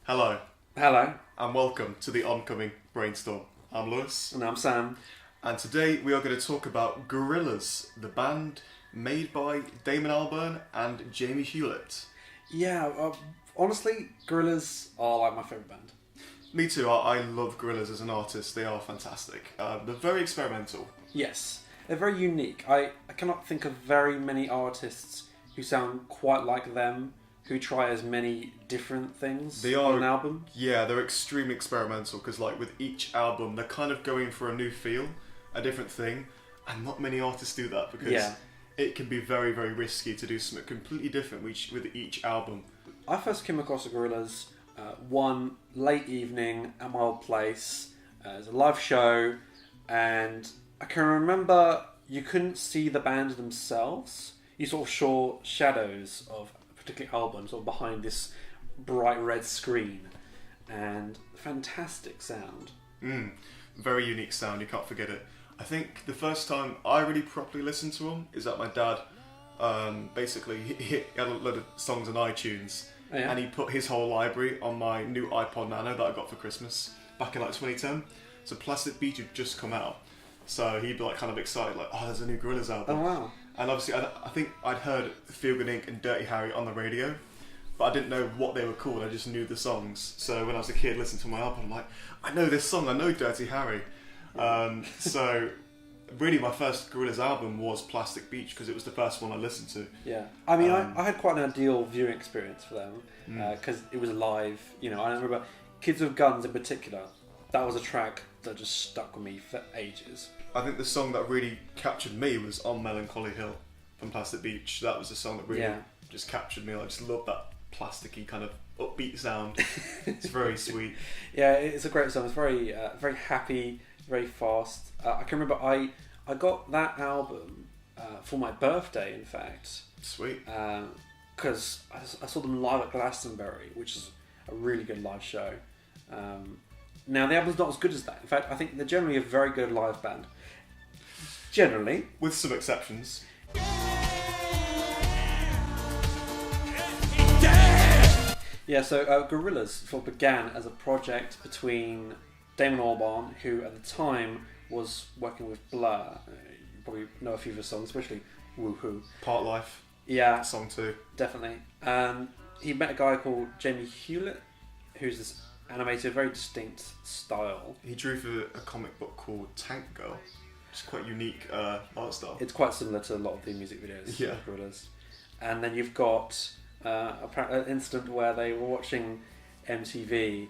Hello, Hello, and welcome to the oncoming brainstorm. I'm Lewis, and I'm Sam. and today we are going to talk about Gorillaz, the band made by Damon Albarn and Jamie Hewlett. Yeah, honestly, Gorillaz are like my favourite band. Me too, I love Gorillaz as an artist, they are fantastic. They're very experimental. Yes, they're very unique. I cannot think of very many artists who sound quite like them, who try as many different things on an album. Yeah, they're extremely experimental because like with each album they're kind of going for a new feel, a different thing, and not many artists do that because it can be very, very risky to do something completely different with each album. I first came across the Gorillaz one late evening at my old place. It was a live show, and I can remember you couldn't see the band themselves. You sort of saw shadows of particular album sort of behind this bright red screen, and fantastic sound. Very unique sound, you can't forget it. I think the first time I really properly listened to them is that my dad basically he had a load of songs on iTunes, and he put his whole library on my new iPod Nano that I got for Christmas back in like 2010. So Plastic Beach had just come out, so he'd be like kind of excited, like, oh, there's a new Gorillaz album. Oh wow. And obviously, I think I'd heard Feel Good Inc. and Dirty Harry on the radio, but I didn't know what they were called, I just knew the songs. So when I was a kid listening to my album, I'm like, I know this song, I know Dirty Harry. So really my first Gorillaz album was Plastic Beach because it was the first one I listened to. Yeah, I mean, I had quite an ideal viewing experience for them because it was live. You know, I remember Kids with Guns in particular. That was a track that just stuck with me for ages. I think the song that really captured me was On Melancholy Hill from Plastic Beach. That was the song that really just captured me. I just love that plasticky kind of upbeat sound. It's very sweet. Yeah, it's a great song. It's very very happy, very fast. I can remember I got that album for my birthday, in fact. Sweet. Because I saw them live at Glastonbury, which is a really good live show. Now, the album's not as good as that. In fact, I think they're generally a very good live band. Generally. With some exceptions. Yeah, so Gorillaz sort of began as a project between Damon Albarn, who at the time was working with Blur. You probably know a few of his songs, especially Woohoo. Part Life. Yeah. Song 2. Definitely. He met a guy called Jamie Hewlett, who's this animated, very distinct style. He drew for a comic book called Tank Girl. It's quite unique art style. It's quite similar to a lot of the music videos of Gorillaz. And then you've got an incident where they were watching MTV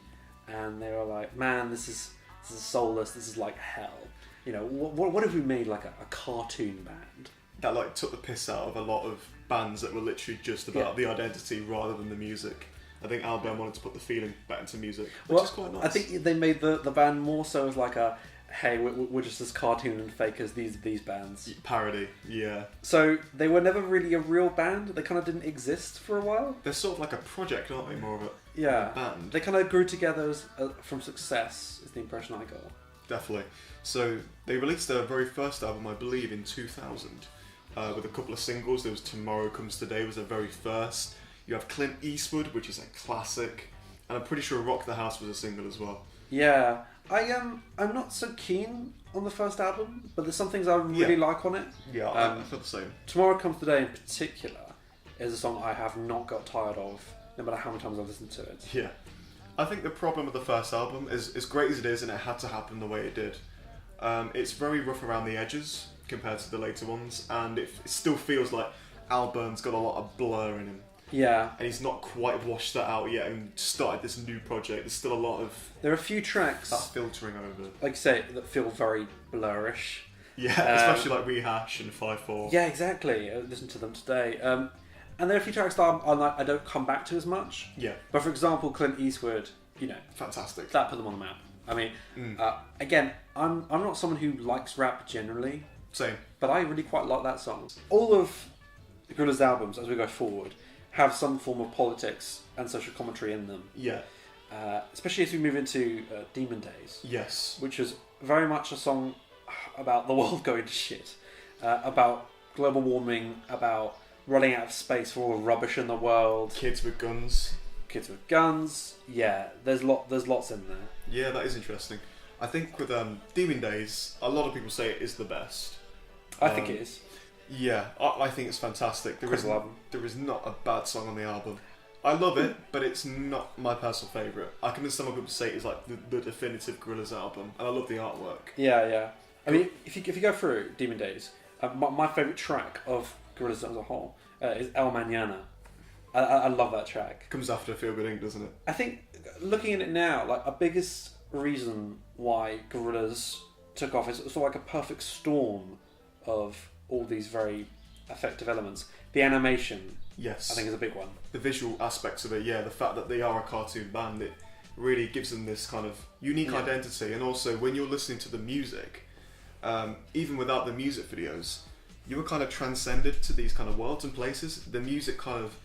and they were like, man, this is soulless, this is like hell. You know, what if we made like a cartoon band? That like took the piss out of a lot of bands that were literally just about the identity rather than the music. I think Albarn wanted to put the feeling back into music, which is quite nice. I think they made the band more so as like a, hey, we're just as cartoon and fake as these bands. Parody, yeah. So they were never really a real band. They kind of didn't exist for a while. They're sort of like a project, aren't they? More of a band. They kind of grew together from success, is the impression I got. Definitely. So they released their very first album, I believe, in 2000, with a couple of singles. There was Tomorrow Comes Today was their very first. You have Clint Eastwood, which is a classic, and I'm pretty sure Rock the House was a single as well. Yeah, I'm not so keen on the first album, but there's some things I really like on it. Yeah, I feel the same. Tomorrow Comes Today in particular is a song I have not got tired of, no matter how many times I've listened to it. Yeah. I think the problem with the first album is, as great as it is, and it had to happen the way it did, it's very rough around the edges compared to the later ones, and it still feels like Albarn's got a lot of blur in him. Yeah. And he's not quite washed that out yet and started this new project. There's still a lot of... There are a few tracks... That filtering over. Like you say, that feel very blurrish. Yeah, especially like Rehash and 5/4. Yeah, exactly. I listened to them today. And there are a few tracks that I don't come back to as much. Yeah. But for example, Clint Eastwood, you know... Fantastic. That put them on the map. I mean, again, I'm not someone who likes rap generally. Same. But I really quite like that song. All of the Gorillaz albums, as we go forward, have some form of politics and social commentary in them. Yeah. Especially as we move into Demon Days. Yes. Which is very much a song about the world going to shit. About global warming, about running out of space for all the rubbish in the world. Kids with guns. Kids with Guns. Yeah, there's lots in there. Yeah, that is interesting. I think with Demon Days, a lot of people say it is the best. I think it is. Yeah, I think it's fantastic. There is not a bad song on the album. I love it, but it's not my personal favourite. I can understand why people say it's like the definitive Gorillaz album, and I love the artwork. Yeah. I mean, if you go through Demon Days, my favourite track of Gorillaz as a whole is El Mañana. I love that track. Comes after Feel Good Inc., doesn't it? I think, looking at it now, like, a biggest reason why Gorillaz took off is sort of like a perfect storm of all these very effective elements. The animation, yes, I think, is a big one. The visual aspects of it, yeah, the fact that they are a cartoon band, it really gives them this kind of unique identity. And also, when you're listening to the music, even without the music videos, you were kind of transcended to these kind of worlds and places. The music kind of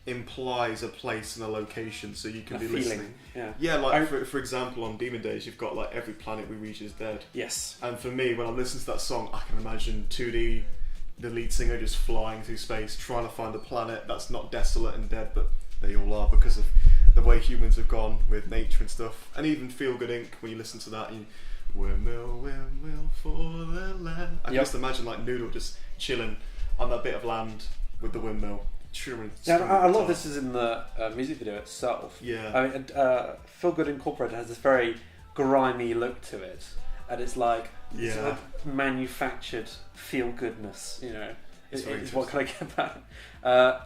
implies a place and a location, so you can be listening. Yeah, like for example, on Demon Days, you've got like Every Planet We Reach Is Dead. Yes. And for me, when I listen to that song, I can imagine 2D, the lead singer just flying through space, trying to find a planet that's not desolate and dead, but they all are because of the way humans have gone with nature and stuff. And even Feel Good Inc., when you listen to that, you windmill for the land. I can just imagine like Noodle just chilling on that bit of land with the windmill. Yeah, a lot of this is in the music video itself. Yeah. I mean, Feel Good Incorporated has this very grimy look to it, and it's like sort of manufactured feel goodness. You know, is what can I get back?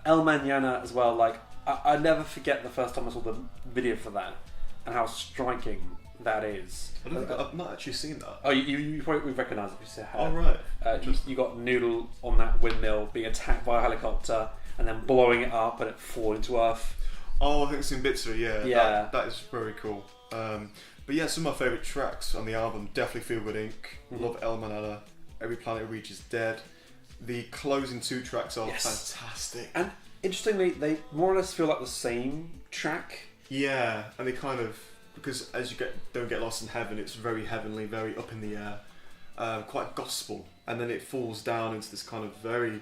El Mañana as well. Like, I never forget the first time I saw the video for that and how striking that is. I've not actually seen that. Oh, you probably recognise it because you said. Oh right. You got Noodle on that windmill being attacked by a helicopter and then blowing it up and it falling to earth. Oh, I think I've seen bits of it. Yeah. Yeah. That is very cool. But yeah, some of my favourite tracks on the album definitely Feel Good Inc. Love El Manana. Every Planet Reaches Dead. The closing 2 tracks are fantastic. And interestingly, they more or less feel like the same track. Yeah, and they kind of, because as you Don't Get Lost in Heaven, it's very heavenly, very up in the air, quite gospel, and then it falls down into this kind of very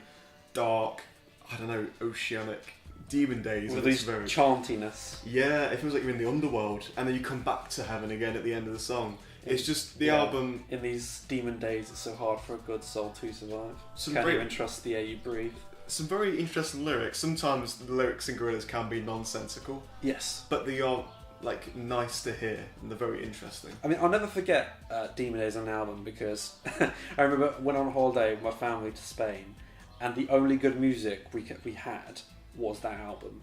dark, I don't know, oceanic Demon Days. With these chantiness. Yeah, it feels like you're in the underworld, and then you come back to heaven again at the end of the song. It's just the album. In these Demon Days, it's so hard for a good soul to survive. Can't even trust the air you breathe. Some very interesting lyrics. Sometimes the lyrics in Gorillaz can be nonsensical. Yes. But they are like nice to hear, and they're very interesting. I mean, I'll never forget Demon Days on an album because I remember went on holiday with my family to Spain, and the only good music we had was that album.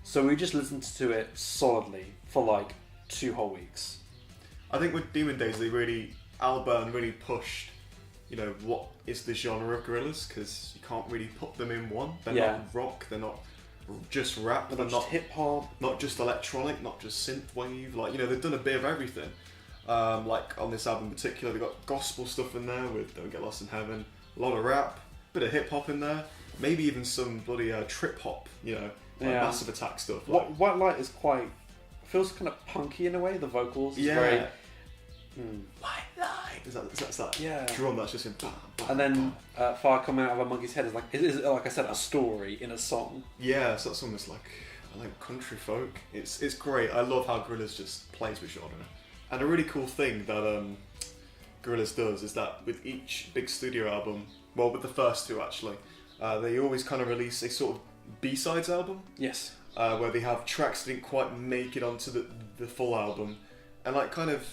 So we just listened to it solidly for like 2 whole weeks. I think with Demon Days, Alburn really pushed, you know, what is the genre of Gorillaz, because you can't really put them in one. They're not rock, they're not just rap, they're not hip hop, not just electronic, not just synth wave. Like, you know, they've done a bit of everything. Like on this album in particular, they've got gospel stuff in there with Don't Get Lost in Heaven, a lot of rap, bit of hip hop in there, maybe even some bloody trip hop, you know, like Massive Attack stuff. Like, White Light is feels kind of punky in a way. The vocals is very White Light. Is that drum that's just in bam, bam, and then Fire Coming Out of a Monkey's Head is like I said, a story in a song. Yeah, so that's almost like country folk. It's great. I love how Gorillaz just plays with genre. And a really cool thing that Gorillaz does is that with each big studio album, well, with the first 2 actually, they always kind of release a sort of B-sides album. Yes. Where they have tracks that didn't quite make it onto the full album, and they're kind of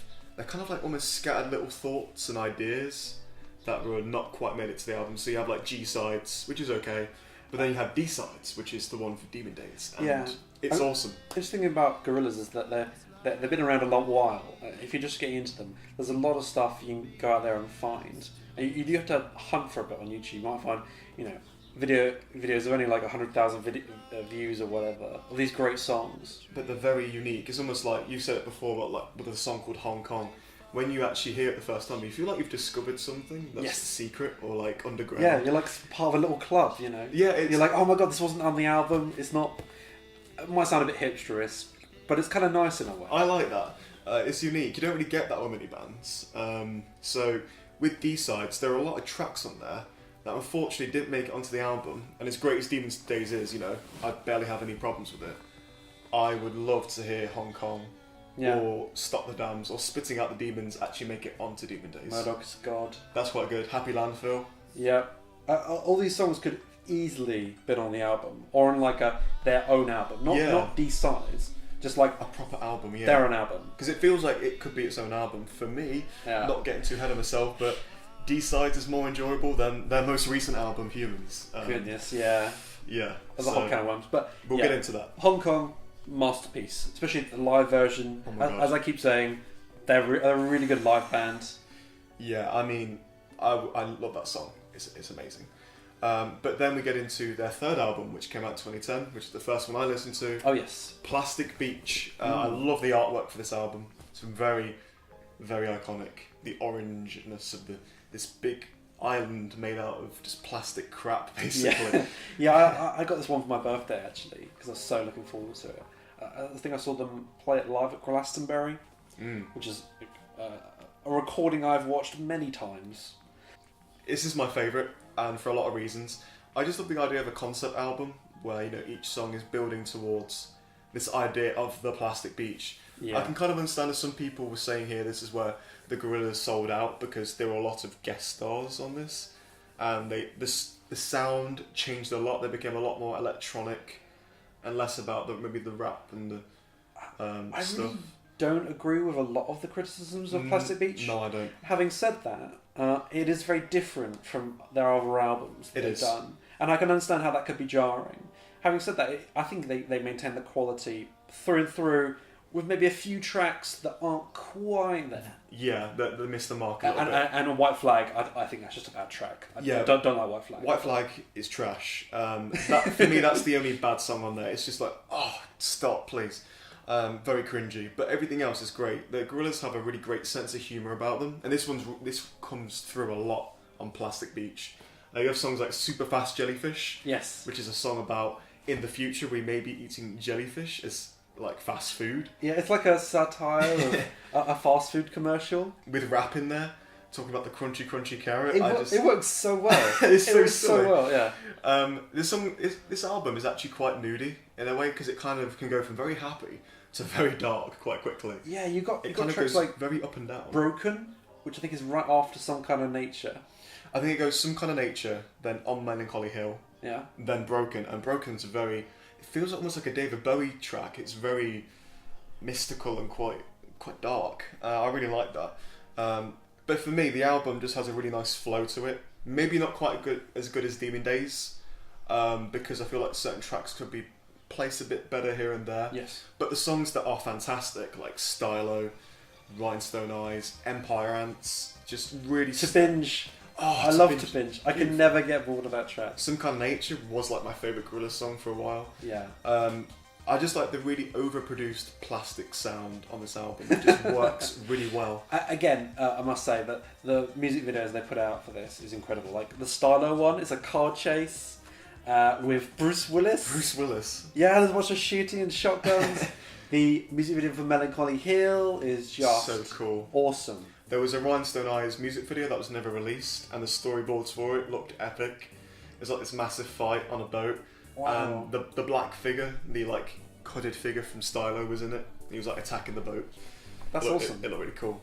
like almost scattered little thoughts and ideas that were not quite made it to the album. So you have like G-sides, which is okay, but then you have D-sides, which is the one for Demon Days, and it's awesome. The interesting thing about Gorillaz is that they've been around a long while. If you're just getting into them, there's a lot of stuff you can go out there and find. And you do have to hunt for a bit on YouTube. You might find, you know, videos of only like 100,000 views or whatever of these great songs. But they're very unique. It's almost like you said it before, but like with a song called Hong Kong. When you actually hear it the first time, you feel like you've discovered something that's secret or like underground. Yeah, you're like part of a little club, you know. Yeah, you're like, oh my god, this wasn't on the album. It's not. It might sound a bit hipsterish, but it's kind of nice in a way. I like that. It's unique. You don't really get that with many bands. So with D-sides, there are a lot of tracks on there that unfortunately didn't make it onto the album. And as great as Demon Days is, you know, I barely have any problems with it. I would love to hear Hong Kong Yeah. or Stop the Dams or Spitting Out the Demons actually make it onto Demon Days. Murdoch's God. That's quite good. Happy Landfill. Yeah. All these songs could easily been on the album or on like their own album, not D-sides, just like a proper album. Yeah, their own album. Because it feels like it could be its own album for me. Yeah. Not getting too ahead of myself, but D-sides is more enjoyable than their most recent album, Humans. Goodness, yeah. Yeah. There's a whole can of worms, but we'll get into that. Hong Kong, masterpiece, especially the live version. As I keep saying, they're a really good live band. Yeah, I mean, I love that song. It's amazing. But then we get into their third album, which came out in 2010, which is the first one I listened to. Oh yes, Plastic Beach. I love the artwork for this album. It's very, very iconic. The orangeness of this big island made out of just plastic crap, basically. Yeah, I got this one for my birthday actually because I was so looking forward to it. I think I saw them play it live at Glastonbury, which is a recording I've watched many times. This is my favourite, and for a lot of reasons. I just love the idea of a concept album where each song is building towards this idea of the plastic beach. Yeah. I can kind of understand if some people were saying here this is where the Gorillaz sold out because there were a lot of guest stars on this, and the sound changed a lot. They became a lot more electronic and less about maybe the rap and the I stuff. really don't agree with a lot of the criticisms of Plastic Beach. No, I don't. Having said that, it is very different from their other albums that they've done, and I can understand how that could be jarring. Having said that, I think they maintain the quality through and through, with maybe a few tracks that aren't quite there. Yeah, they missed the mark a little bit. And a White Flag, I think that's just a bad track. I don't like White Flag. White Flag is trash. For me, that's the only bad song on there. It's just like, oh, stop, please. Very cringy, but everything else is great. The Gorillaz have a really great sense of humour about them, and this comes through a lot on Plastic Beach. You have songs like Super Fast Jellyfish, yes, which is a song about in the future we may be eating jellyfish as like fast food. Yeah, it's like a satire of a fast food commercial with rap in there, talking about the crunchy carrot. It works so well. It works so well. Yeah. This album is actually quite moody in a way because it kind of can go from very happy to very dark quite quickly. Yeah, you got tracks goes like very up and down. Broken, which I think is right after Some Kind of Nature. I think it goes Some Kind of Nature, then On Melancholy Hill, then Broken, and Broken's it feels almost like a David Bowie track. It's very mystical and quite dark. I really like that. But for me, the album just has a really nice flow to it. Maybe not quite as good as Demon Days, because I feel like certain tracks could be placed a bit better here and there. Yes. But the songs that are fantastic, like Stylo, Rhinestone Eyes, Empire Ants, just really... To Binge. Oh, I love To Binge. I can never get bored of that track. Some Kind of Nature was like my favourite Gorillaz song for a while. Yeah. I just like the really overproduced plastic sound on this album. It just works really well. Again, I must say that the music videos they put out for this is incredible. Like the Stylo one is a car chase with Bruce Willis. Bruce Willis. Yeah, there's a bunch of shooting and shotguns. The music video for Melancholy Hill is just so cool. Awesome. There was a Rhinestone Eyes music video that was never released, and the storyboards for it looked epic. It's like this massive fight on a boat. Wow. And the black figure, the like hooded figure from Stylo was in it. He was like attacking the boat. That's awesome. It looked really cool.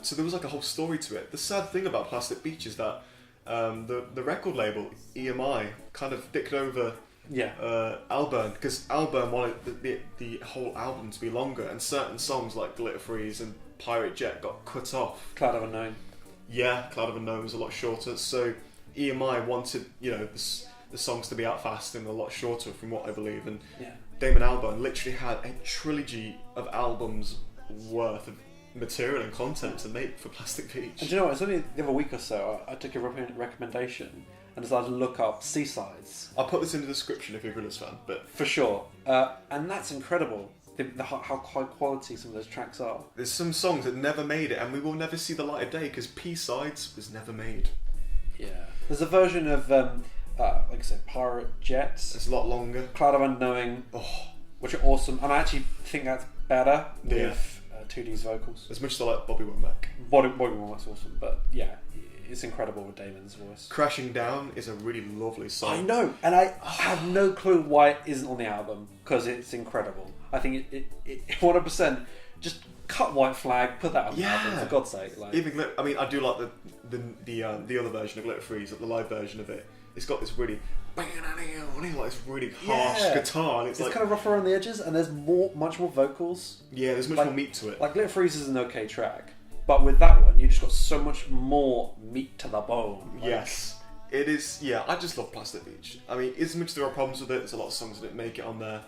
So there was like a whole story to it. The sad thing about Plastic Beach is that the record label EMI kind of dicked over Alburn, because Alburn wanted the whole album to be longer, and certain songs like Glitter Freeze and Pirate Jet got cut off. Cloud of Unknown. Yeah, Cloud of Unknown was a lot shorter. So EMI wanted the songs to be out fast and a lot shorter, from what I believe. And Damon Albarn literally had a trilogy of albums worth of material and content to make for Plastic Beach. And do you know what? It's only the other week or so I took a recommendation and decided to look up C-sides. I'll put this in the description if you're a Gorillaz fan, but for sure. And that's incredible. How high quality some of those tracks are. There's some songs that never made it, and we will never see the light of day because P-sides was never made. Yeah. There's a version of like I said, Pirate Jets. It's a lot longer. Cloud of Unknowing, which are awesome, and I actually think that's better with 2D's vocals. As much as I like Bobby Womack. Bobby Womack's awesome, but yeah, it's incredible with Damon's voice. Crashing Down is a really lovely song. I know, and I have no clue why it isn't on the album, because it's incredible. I think it 100% just cut White Flag, put that on the album, for God's sake. Like, even I mean, I do like the other version of Glitter Freeze, like the live version of it. It's got this really like this really harsh guitar, and it's like kind of rough around the edges, and there's much more vocals. Yeah, there's much more meat to it. Like Glitter Freeze is an okay track, but with that one, you just got so much more meat to the bone. Like, yes. It is, yeah, I just love Plastic Beach. I mean, as much as there are problems with it, there's a lot of songs that didn't make it on there.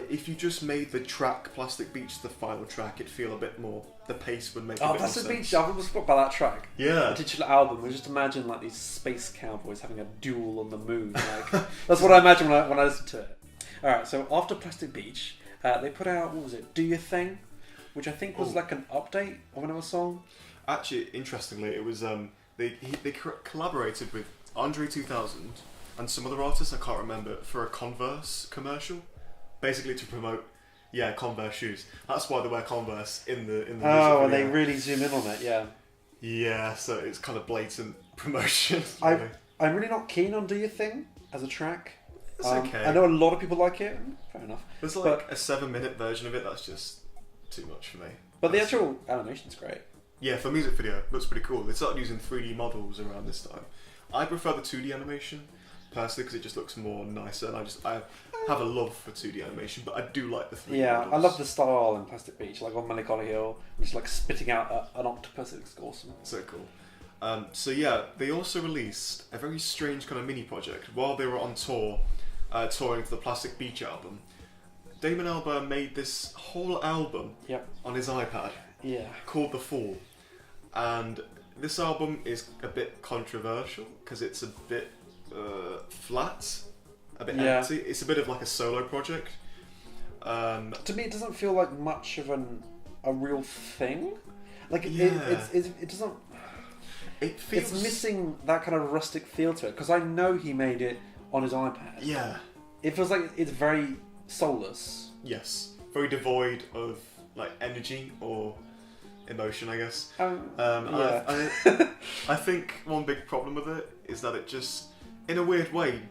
If you just made the track Plastic Beach the final track, it'd feel a bit more, the pace would make a bit more sense. Plastic Beach, I've almost forgot about that track. Yeah. The titular album, we just imagine like these space cowboys having a duel on the moon. Like, that's what I imagine when I listen to it. Alright, so after Plastic Beach, they put out, what was it, Do Your Thing? Which I think was like an update of another song. Actually, interestingly, it was, they collaborated with Andre 2000 and some other artists, I can't remember, for a Converse commercial, basically to promote Converse shoes. That's why they wear Converse in the music video. And they really zoom in on it. Yeah, so it's kind of blatant promotion. Really. I'm really not keen on Do Your Thing as a track. It's okay. I know a lot of people like it. Fair enough. There's like a 7-minute version of it that's just too much for me. But the actual animation's great. Yeah, for a music video, it looks pretty cool. They started using 3D models around this time. I prefer the 2D animation, personally, because it just looks more nicer, and I have a love for 2D animation, but I do like the 3D models. I love the style in Plastic Beach, like on Melancholy Hill, which is like spitting out an octopus. It's awesome. So cool. So yeah, they also released a very strange kind of mini project while they were on tour, touring for the Plastic Beach album. Damon Albarn made this whole album on his iPad, called The Fall, and this album is a bit controversial because it's a bit flat, a bit empty. It's a bit of like a solo project. To me, it doesn't feel like much of a real thing. Like it doesn't. It feels... It's missing that kind of rustic feel to it because I know he made it on his iPad. Yeah. It feels like it's very soulless. Yes, very devoid of like energy or emotion, I guess. I think one big problem with it is that it just, in a weird way,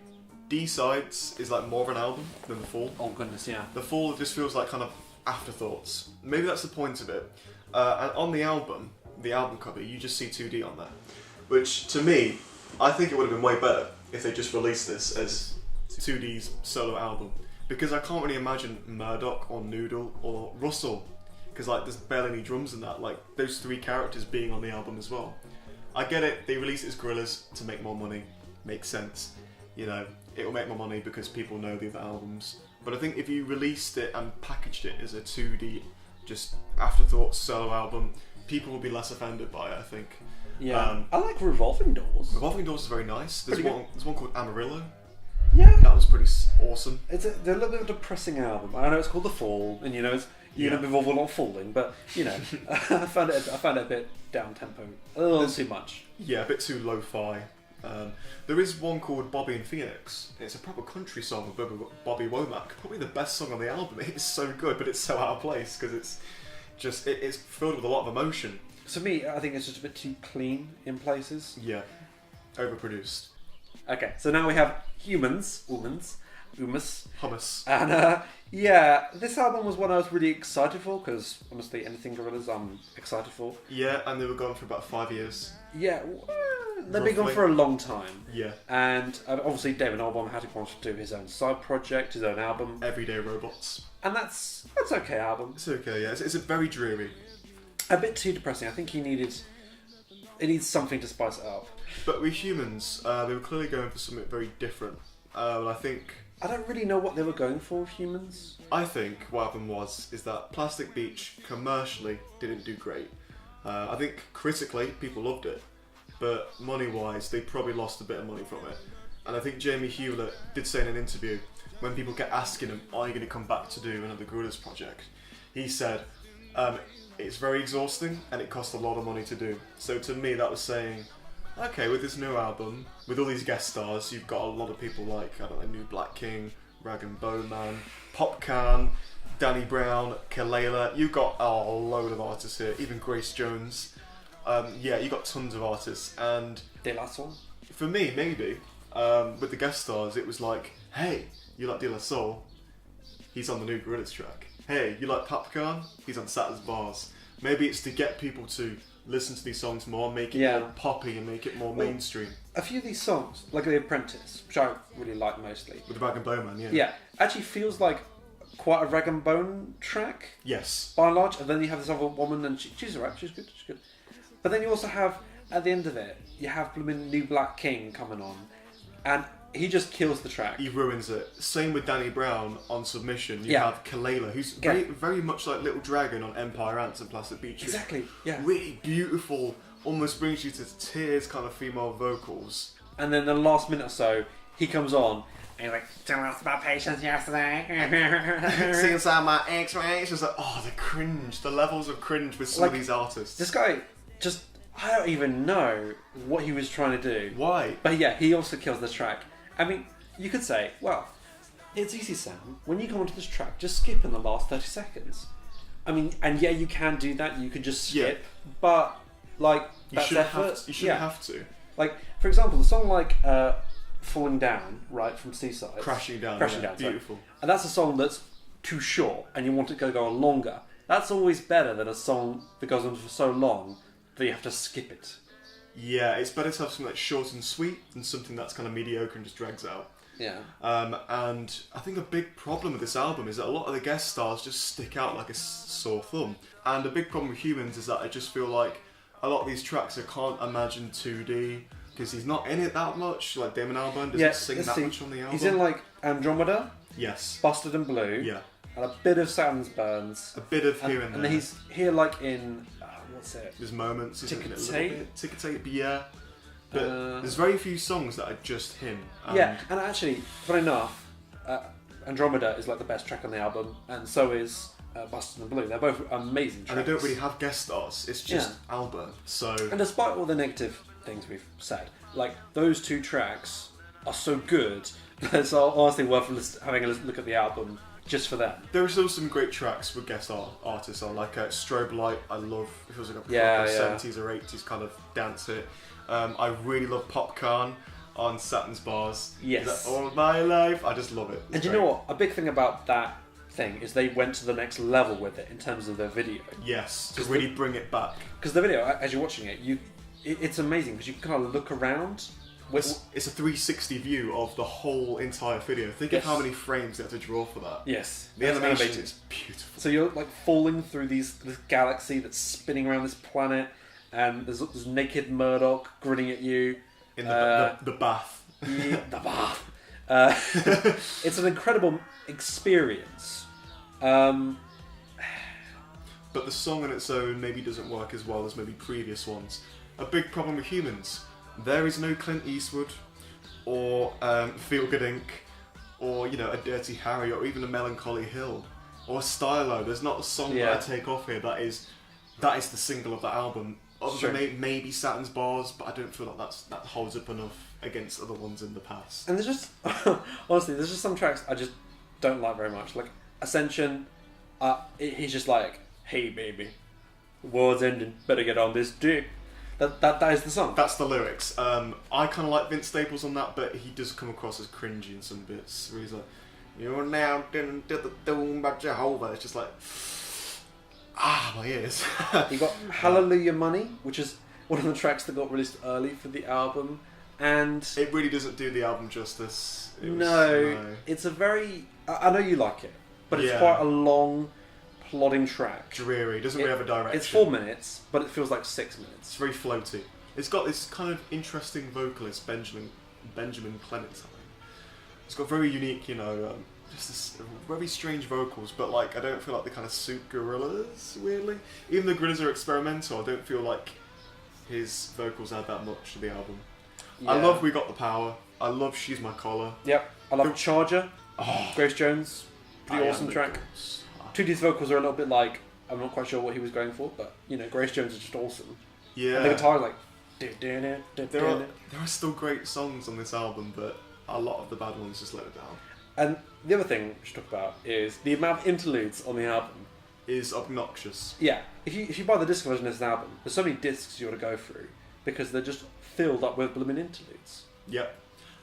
D-Sides is like more of an album than The Fall. Oh goodness, yeah. The Fall just feels like kind of afterthoughts. Maybe that's the point of it. And on the album cover, you just see 2D on there, which to me, I think it would have been way better if they just released this as 2D's solo album, because I can't really imagine Murdoch or Noodle or Russell, because like there's barely any drums in that, like those 3 characters being on the album as well. I get it, they release it as Gorillaz to make more money, makes sense, you know, it will make more money because people know the other albums, but I think if you released it and packaged it as a 2D just afterthought solo album, people will be less offended by it, I think. Yeah, I like Revolving Doors. Revolving Doors is very nice. There's one called Amarillo. Yeah, that was pretty awesome. They're a little bit of a depressing album. I know it's called The Fall, and you know it's involved a lot of falling, but you know, I found it a bit down tempo, a little too much. Yeah, a bit too lo-fi. There is one called Bobby and Phoenix. It's a proper country song with Bobby Womack. Probably the best song on the album. It's so good, but it's so out of place because it's filled with a lot of emotion. To me, I think it's just a bit too clean in places. Yeah, overproduced. Okay, so now we have Humans, Hummus. And this album was one I was really excited for because honestly, anything Gorillaz I'm excited for. Yeah, and they were gone for about 5 years. Yeah, they've been gone for a long time. Yeah. And obviously Damon Albarn had to want to do his own side project, his own album. Everyday Robots. And that's okay album. It's okay, yeah. It's a very dreary. A bit too depressing. I think it needs something to spice it up. But with Humans, they were clearly going for something very different. I don't really know what they were going for with Humans. I think what happened is that Plastic Beach commercially didn't do great. I think critically people loved it, but money-wise they probably lost a bit of money from it. And I think Jamie Hewlett did say in an interview, when people kept asking him, are you going to come back to do another Gorillaz project? He said, it's very exhausting and it costs a lot of money to do. So to me that was saying, okay, with this new album, with all these guest stars, you've got a lot of people like, I don't know, New Black King, Rag and Bowman, Popcan, Danny Brown, Kalela. You've got a load of artists here, even Grace Jones. You got tons of artists. And De La Soul? For me, maybe, with the guest stars, it was like, hey, you like De La Soul? he's on the new Gorillaz track. Hey, you like Popcorn? He's on Saturn's Bars. Maybe it's to get people to listen to these songs more, make it more poppy and make it more mainstream. A few of these songs, like The Apprentice, which I really like mostly. With the Rag and Bone Man, yeah. Yeah, actually feels like quite a Rag and Bone track. Yes. By and large. And then you have this other woman and she's alright, she's good. But then you also have, at the end of it, you have blooming New Black King coming on. And he just kills the track. He ruins it. Same with Danny Brown on Submission. You have Kalela, who's very much like Little Dragon on Empire Ants and Plastic Beach. Exactly, yeah. Really beautiful, almost brings you to tears kind of female vocals. And then the last minute or so, he comes on and he's like, "Tell us about patience yesterday." See inside my X-ray. It's just like, the cringe, the levels of cringe with some of these artists. This guy just, I don't even know what he was trying to do. Why? But yeah, he also kills this track. I mean, you could say, well, it's easy, Sam. When you come onto this track, just skip in the last 30 seconds. I mean, and yeah, you can do that. You can just skip. But, like, that's effort. You shouldn't have to. Like, for example, a song like Falling Down, right, from Seaside. Crashing Down, beautiful. Sorry. And that's a song that's too short and you want it to go on longer. That's always better than a song that goes on for so long that you have to skip it. Yeah, it's better to have something that's short and sweet than something that's kind of mediocre and just drags out. Yeah. And I think a big problem with this album is that a lot of the guest stars just stick out like a sore thumb. And a big problem with Humanz is that I just feel like a lot of these tracks I can't imagine 2D because he's not in it that much. Like Damon Albarn doesn't sing that much on the album. He's in like Andromeda. Yes. Busted and Blue. Yeah. And a bit of Saturn's Burns. A bit of here and there. And then he's here like in what's it? There's moments. Ticket Tape, yeah. But there's very few songs that are just him. And actually, funny enough, Andromeda is like the best track on the album, and so is Busted and Blue. They're both amazing tracks. And they don't really have guest stars. It's just Albarn. So. And despite all the negative things we've said, like those two tracks are so good that it's honestly worth having a look at the album. Just for that. There are still some great tracks with guest artists on, like Strobe Light. I love. It feels like a proper 70s or 80s kind of dance hit. I really love Popcorn on Saturn's Bars. Yes. All my life. I just love it. And you know what? A big thing about that thing is they went to the next level with it in terms of their video. Yes, to really bring it back. Because the video, as you're watching it, it's amazing because you can kind of look around. It's a 360 view of the whole entire video. Think of how many frames they had to draw for that. Yes. The animation is beautiful. So you're like falling through this galaxy that's spinning around this planet, and there's naked Murdoch grinning at you. In the bath. The bath. It's an incredible experience. But the song on its own maybe doesn't work as well as maybe previous ones. A big problem with Humanz. There is no Clint Eastwood, or Feel Good Inc., or a Dirty Harry, or even a Melancholy Hill, or Stylo. There's not a song that I take off here that is the single of the album. Other than maybe Saturn's Bars, but I don't feel like that holds up enough against other ones in the past. And there's just honestly, there's just some tracks I just don't like very much. Like Ascension, he's just like, "Hey baby, war's ending, better get on this dick." That is the song. That's the lyrics. I kind of like Vince Staples on that, but he does come across as cringy in some bits. Where he's like, "You're now didn't the doom by Jehovah." It's just like, my ears. You got Hallelujah Money, which is one of the tracks that got released early for the album, and it really doesn't do the album justice. It's a very. I know you like it, but it's quite a long, plodding track. Dreary. Doesn't really have a direction. It's 4 minutes, but it feels like 6 minutes. It's very floaty. It's got this kind of interesting vocalist, Benjamin Clementine. It's got very unique, just this very strange vocals, but like I don't feel like they kind of suit Gorillaz, weirdly. Even though Gorillaz are experimental, I don't feel like his vocals add that much to the album. Yeah. I love We Got the Power. I love She's My Collar. Yep. I love Charger. Grace Jones. Pretty awesome track. 2D's vocals are a little bit like, I'm not quite sure what he was going for, but Grace Jones is just awesome. Yeah. And the guitar is like. There are still great songs on this album, but a lot of the bad ones just let it down. And the other thing we should talk about is the amount of interludes on the album is obnoxious. Yeah, if you buy the disc version of this album, there's so many discs you got to go through because they're just filled up with blooming interludes. Yep.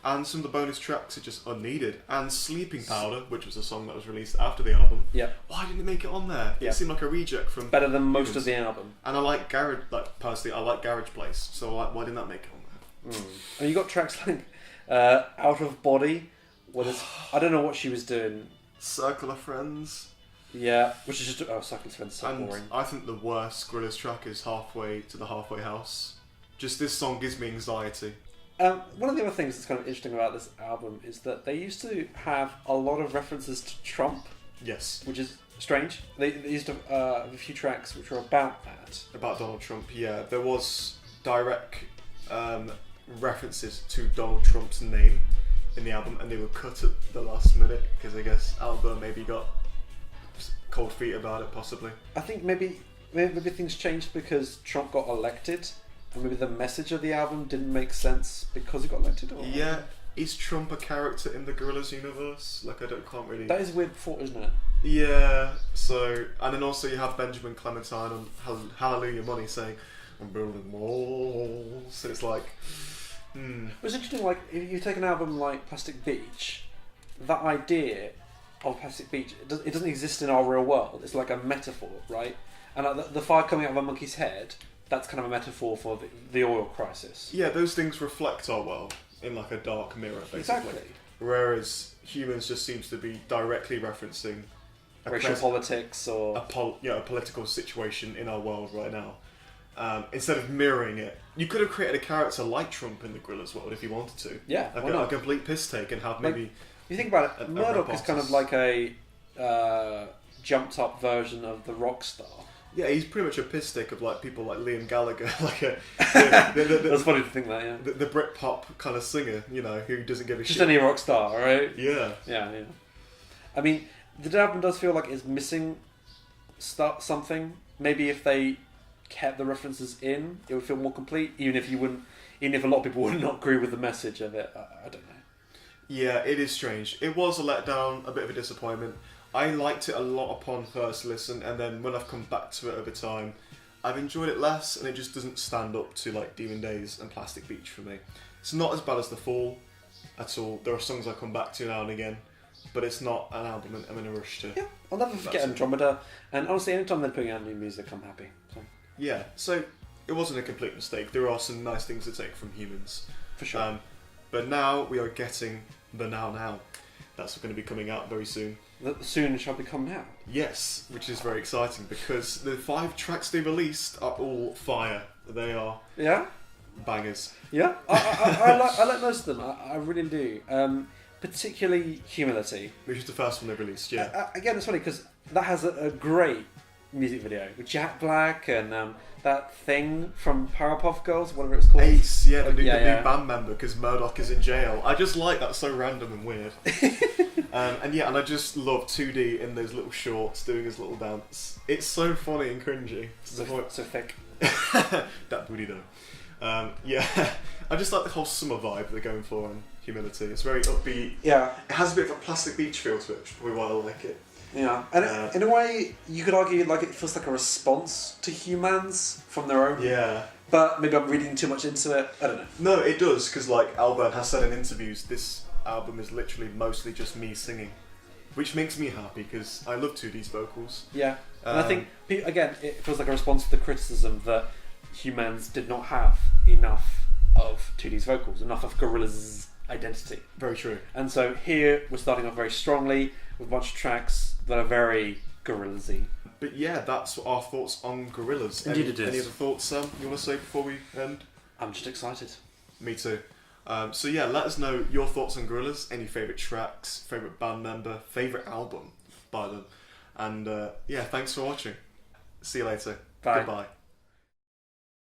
And some of the bonus tracks are just unneeded. And Sleeping Powder, which was a song that was released after the album. Yeah. Why didn't it make it on there? It seemed like a reject from... Better than most of the album. And I like Garage... personally, I like Garage Place. So why didn't that make it on there? And you got tracks like Out of Body. I don't know what she was doing. Circle of Friends. Yeah, which is just... Oh, Circle of Friends is so boring. I think the worst Gorillaz track is Halfway to the Halfway House. Just this song gives me anxiety. One of the other things that's kind of interesting about this album is that they used to have a lot of references to Trump. Yes. Which is strange. They used to have a few tracks which were about that. About Donald Trump, yeah. There was direct references to Donald Trump's name in the album, and they were cut at the last minute because I guess Alba maybe got cold feet about it, possibly. I think maybe things changed because Trump got elected. And maybe the message of the album didn't make sense because he got elected? Or yeah. Is Trump a character in the Gorillaz universe? Like, can't really... That is a weird thought, isn't it? Yeah, so... And then also you have Benjamin Clementine on Hallelujah Money saying, I'm building walls. So it's like... It's interesting, like, if you take an album like Plastic Beach, that idea of Plastic Beach, it doesn't exist in our real world. It's like a metaphor, right? And like, the fire coming out of a monkey's head... That's kind of a metaphor for the oil crisis. Yeah, those things reflect our world in like a dark mirror, basically. Exactly. Whereas Humanz just seems to be directly referencing racial politics or a political situation in our world right now. Instead of mirroring it, you could have created a character like Trump in the Gorillaz world if you wanted to. Yeah, like a complete piss take and have maybe. You think about it, Murdoch is kind of like a jumped up version of the rock star. Yeah, he's pretty much a piss stick of like people like Liam Gallagher, like that's funny to think that, yeah. The Britpop kind of singer, you know, who doesn't give a shit. Just any rock star, right? Yeah. Yeah. I mean, the album does feel like it's missing something. Maybe if they kept the references in, it would feel more complete. Even if a lot of people would not agree with the message of it. I don't know. Yeah, it is strange. It was a letdown, a bit of a disappointment. I liked it a lot upon first listen, and then when I've come back to it over time, I've enjoyed it less, and it just doesn't stand up to like Demon Days and Plastic Beach for me. It's not as bad as The Fall at all. There are songs I come back to now and again, but it's not an album I'm in a rush to. Yeah, I'll never forget Andromeda, and honestly, anytime they're putting out new music, I'm happy. So. Yeah, so it wasn't a complete mistake. There are some nice things to take from Humanz. For sure. But now we are getting the Now. That's going to be coming out very soon. That soon shall become now. Yes, which is very exciting because the 5 tracks they released are all fire. They are bangers. Yeah, I like most of them. I really do. Particularly Humility, which is the first one they released. Yeah. Again, it's funny because that has a great music video with Jack Black and that thing from Powerpuff Girls, whatever it's called. Ace, yeah, the new band member because Murdoch is in jail. I just like that, so random and weird. And I just love 2D in those little shorts doing his little dance. It's so funny and cringy. So thick. That booty though. I just like the whole summer vibe they're going for in Humility. It's very upbeat. Yeah. It has a bit of a Plastic Beach feel to it, which is probably why I like it. Yeah, and in a way, you could argue like it feels like a response to Humanz from their own. Yeah. But maybe I'm reading too much into it. I don't know. No, it does, because like Albert has said in interviews, this album is literally mostly just me singing, which makes me happy because I love 2D's vocals. Yeah, and I think again it feels like a response to the criticism that Humanz did not have enough of 2D's vocals, enough of Gorillaz' identity. Very true. And so here we're starting off very strongly with a bunch of tracks that are very Gorillaz-y. But yeah, that's our thoughts on Gorillaz. Indeed it is. Any other thoughts, Sam, you want to say before we end? I'm just excited. Me too. So yeah, let us know your thoughts on Gorillaz, any favourite tracks, favourite band member, favourite album by them. And thanks for watching. See you later. Bye. Goodbye.